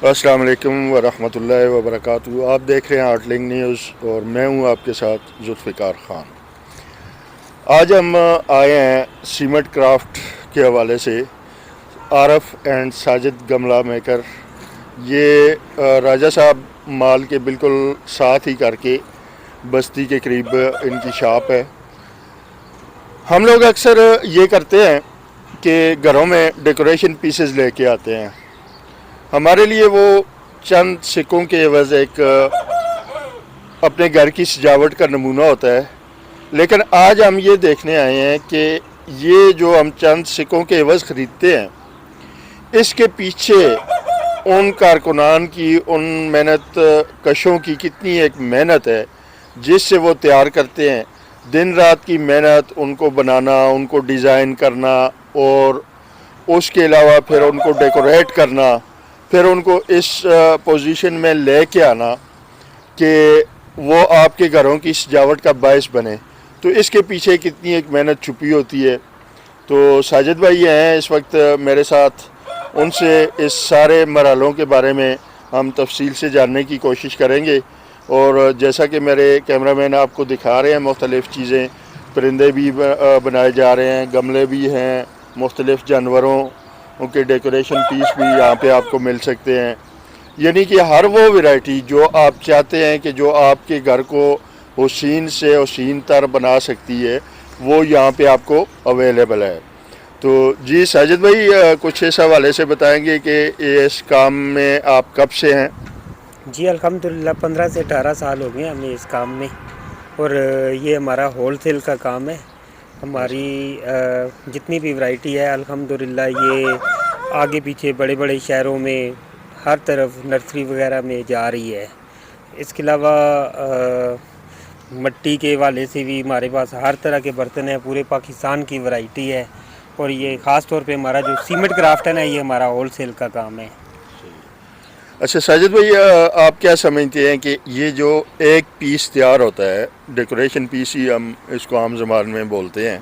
السلام علیکم ورحمۃ اللہ وبرکاتہ۔ آپ دیکھ رہے ہیں آرٹ لنک نیوز اور میں ہوں آپ کے ساتھ ذوالفقار خان۔ آج ہم آئے ہیں سیمنٹ کرافٹ کے حوالے سے، عارف اینڈ ساجد گملہ میکر، یہ راجہ صاحب مال کے بالکل ساتھ ہی کر کے بستی کے قریب ان کی شاپ ہے۔ ہم لوگ اکثر یہ کرتے ہیں کہ گھروں میں ڈیکوریشن پیسز لے کے آتے ہیں، ہمارے لیے وہ چند سکوں کے عوض ایک اپنے گھر کی سجاوٹ کا نمونہ ہوتا ہے، لیکن آج ہم یہ دیکھنے آئے ہیں کہ یہ جو ہم چند سکوں کے عوض خریدتے ہیں، اس کے پیچھے ان کارکنان کی، ان محنت کشوں کی کتنی ایک محنت ہے جس سے وہ تیار کرتے ہیں، دن رات کی محنت، ان کو بنانا، ان کو ڈیزائن کرنا، اور اس کے علاوہ پھر ان کو ڈیکوریٹ کرنا، پھر ان کو اس پوزیشن میں لے کے آنا کہ وہ آپ کے گھروں کی سجاوٹ کا باعث بنے، تو اس کے پیچھے کتنی ایک محنت چھپی ہوتی ہے۔ تو ساجد بھائی ہیں اس وقت میرے ساتھ، ان سے اس سارے مرحلوں کے بارے میں ہم تفصیل سے جاننے کی کوشش کریں گے، اور جیسا کہ میرے کیمرہ مین آپ کو دکھا رہے ہیں مختلف چیزیں، پرندے بھی بنائے جا رہے ہیں، گملے بھی ہیں، مختلف جانوروں ان کے ڈیکوریشن پیس بھی یہاں پہ آپ کو مل سکتے ہیں، یعنی کہ ہر وہ ویرائٹی جو آپ چاہتے ہیں کہ جو آپ کے گھر کو حسین سے حسین تر بنا سکتی ہے، وہ یہاں پہ آپ کو اویلیبل ہے۔ تو جی ساجد بھائی، کچھ اس حوالے سے بتائیں گے کہ اس کام میں آپ کب سے ہیں؟ جی الحمدللہ 15 سے 18 سال ہو گئے ہمیں اس کام میں، اور یہ ہمارا ہول سیل کا کام ہے۔ ہماری جتنی بھی ورائٹی ہے الحمدللہ یہ آگے پیچھے بڑے بڑے شہروں میں ہر طرف نرسری وغیرہ میں جا رہی ہے۔ اس کے علاوہ مٹی کے حوالے سے بھی ہمارے پاس ہر طرح کے برتن ہیں، پورے پاکستان کی ورائٹی ہے، اور یہ خاص طور پہ ہمارا جو سیمنٹ کرافٹ ہے نا، یہ ہمارا ہول سیل کا کام ہے۔ اچھا ساجد بھائی، آپ کیا سمجھتے ہیں کہ یہ جو ایک پیس تیار ہوتا ہے، ڈیکوریشن پیس ہی ہم اس کو عام زبان میں بولتے ہیں،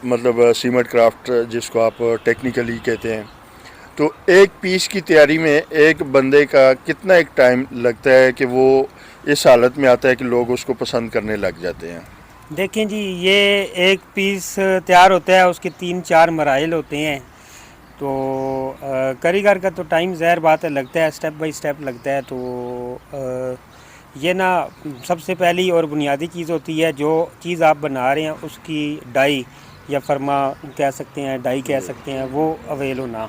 مطلب سیمنٹ کرافٹ جس کو آپ ٹیکنیکلی کہتے ہیں، تو ایک پیس کی تیاری میں ایک بندے کا کتنا ایک ٹائم لگتا ہے کہ وہ اس حالت میں آتا ہے کہ لوگ اس کو پسند کرنے لگ جاتے ہیں؟ دیکھیں جی، یہ ایک پیس تیار ہوتا ہے، اس کے 3-4 مراحل ہوتے ہیں، تو کاریگر کا تو ٹائم ظاہر بات ہے لگتا ہے، اسٹیپ بائی اسٹیپ لگتا ہے۔ تو یہ نا سب سے پہلی اور بنیادی چیز ہوتی ہے، جو چیز آپ بنا رہے ہیں اس کی ڈائی یا فرما کہہ سکتے ہیں، ڈائی کہہ سکتے ہیں، وہ اویل ہونا،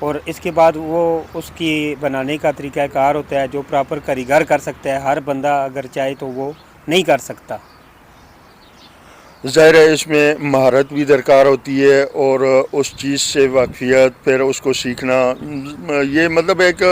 اور اس کے بعد وہ اس کی بنانے کا طریقہ کار ہوتا ہے جو پراپر کاریگر کر سکتا ہے، ہر بندہ اگر چاہے تو وہ نہیں کر سکتا۔ ظاہر ہے اس میں مہارت بھی درکار ہوتی ہے، اور اس چیز سے واقفیت، پھر اس کو سیکھنا، یہ مطلب ایک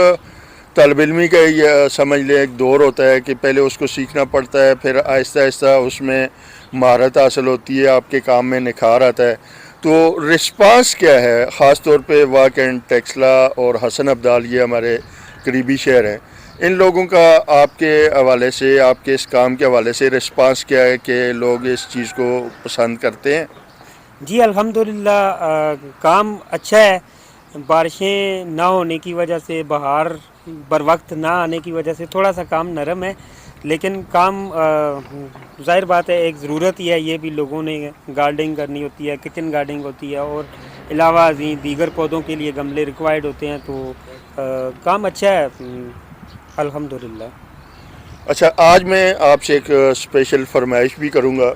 طالب علمی کا یہ سمجھ لیں ایک دور ہوتا ہے کہ پہلے اس کو سیکھنا پڑتا ہے، پھر آہستہ آہستہ اس میں مہارت حاصل ہوتی ہے، آپ کے کام میں نکھار آتا ہے۔ تو رسپانس کیا ہے، خاص طور پہ واک اینڈ ٹیکسلا اور حسن ابدال، یہ ہمارے قریبی شہر ہیں، ان لوگوں کا آپ کے حوالے سے، آپ کے اس کام کے حوالے سے رسپانس کیا ہے کہ لوگ اس چیز کو پسند کرتے ہیں؟ جی الحمدللہ کام اچھا ہے، بارشیں نہ ہونے کی وجہ سے، بہار بر وقت نہ آنے کی وجہ سے تھوڑا سا کام نرم ہے، لیکن کام ظاہر بات ہے ایک ضرورت ہی ہے، یہ بھی لوگوں نے گارڈنگ کرنی ہوتی ہے، کچن گارڈنگ ہوتی ہے، اور علاوہ دیگر پودوں کے لیے گملے ریکوائرڈ ہوتے ہیں، تو کام اچھا ہے الحمدللہ۔ اچھا، آج میں آپ سے ایک اسپیشل فرمائش بھی کروں گا،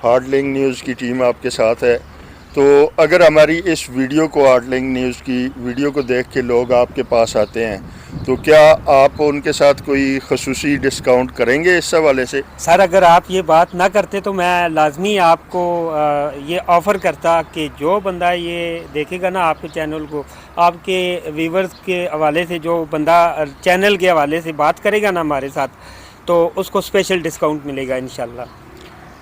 آرٹ لنک نیوز کی ٹیم آپ کے ساتھ ہے، تو اگر ہماری اس ویڈیو کو، آرٹ لنک نیوز کی ویڈیو کو دیکھ کے لوگ آپ کے پاس آتے ہیں، تو کیا آپ ان کے ساتھ کوئی خصوصی ڈسکاؤنٹ کریں گے اس حوالے سے؟ سر اگر آپ یہ بات نہ کرتے تو میں لازمی آپ کو یہ آفر کرتا کہ جو بندہ یہ دیکھے گا نا آپ کے چینل کو، آپ کے ویورز کے حوالے سے، جو بندہ چینل کے حوالے سے بات کرے گا نا ہمارے ساتھ، تو اس کو اسپیشل ڈسکاؤنٹ ملے گا انشاءاللہ۔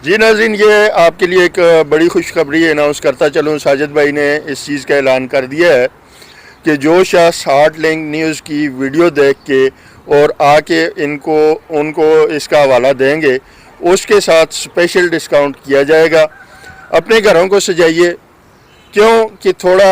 جی ناظرین، یہ آپ کے لیے ایک بڑی خوشخبری اناؤنس کرتا چلوں، ساجد بھائی نے اس چیز کا اعلان کر دیا ہے کہ جو شخص آرٹ لنک نیوز کی ویڈیو دیکھ کے اور آ کے ان کو اس کا حوالہ دیں گے، اس کے ساتھ اسپیشل ڈسکاؤنٹ کیا جائے گا۔ اپنے گھروں کو سجائیے، کیوں کہ تھوڑا